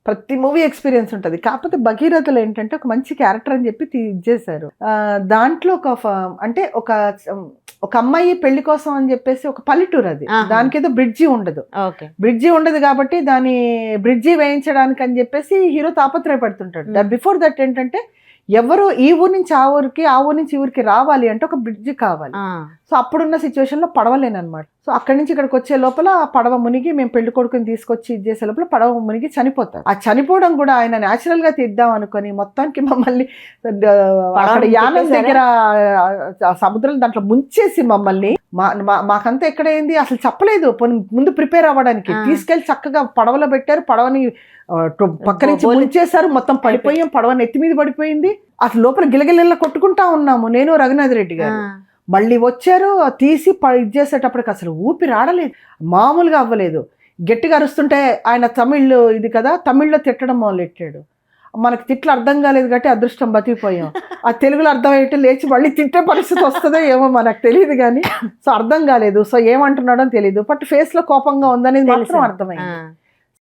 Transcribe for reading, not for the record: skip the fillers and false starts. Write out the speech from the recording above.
ప్రతి movie experience ఉంటుంది. కాకపోతే భగీరథలో ఏంటంటే ఒక మంచి క్యారెక్టర్ అని చెప్పి ఇచ్చేసారు. దాంట్లో అంటే ఒక అమ్మాయి పెళ్లి కోసం అని చెప్పేసి ఒక పల్లెటూరు అది, దానికి ఏదో బ్రిడ్జి ఉండదు కాబట్టి దాని బ్రిడ్జి వేయించడానికి అని చెప్పేసి హీరో తాపత్రయపడుతుంటాడు. బిఫోర్ దట్ ఏంటంటే ఎవరు ఈ ఊరు నుంచి ఆ ఊరికి, ఆ ఊరు నుంచి ఈ ఊరికి రావాలి అంటే ఒక బ్రిడ్జి కావాలి. సో అప్పుడున్న సిచ్యువేషన్ లో పడవలేనమాట. సో అక్కడి నుంచి ఇక్కడికి వచ్చే లోపల ఆ పడవ మునిగి, మేము పెళ్లి కొడుకుని తీసుకొచ్చి చేసే లోపల పడవ మునిగి చనిపోతారు. ఆ చనిపోవడం కూడా ఆయన న్యాచురల్ గా తీద్దాం అనుకుని మొత్తానికి మమ్మల్ని అక్కడ యానం దగ్గర సముద్రం దాంట్లో ముంచేసి మమ్మల్ని మాకంతా ఎక్కడైంది అసలు చెప్పలేదు. ముందు ప్రిపేర్ అవ్వడానికి తీసుకెళ్లి చక్కగా పడవలో పెట్టారు. పడవని పక్క నుంచి ముంచేశారు. మొత్తం పడిపోయాం. పడవ నెత్తి మీద పడిపోయింది. అసలు లోపల గిలగిల్ల కొట్టుకుంటా ఉన్నాము నేను, రఘునాథ్ రెడ్డి గారు. మళ్ళీ వచ్చారు, తీసి ఇది చేసేటప్పటికి అసలు ఊపిరి ఆడలేదు, మామూలుగా అవ్వలేదు. గట్టిగా అరుస్తుంటే ఆయన తమిళ్ ఇది కదా, తమిళ్లో తిట్టడం మొదలెట్టాడు. మనకి తిట్లు అర్థం కాలేదు కాబట్టి అదృష్టం బతికిపోయాం. ఆ తెలుగులో అర్థమయ్యేట్టు లేచి మళ్ళీ తిట్టే పరిస్థితి వస్తుందో ఏమో మనకు తెలియదు కానీ, సో అర్థం కాలేదు. సో ఏమంటున్నాడో తెలియదు, బట్ ఫేస్ లో కోపంగా ఉందనేది మాత్రం అర్థమైంది.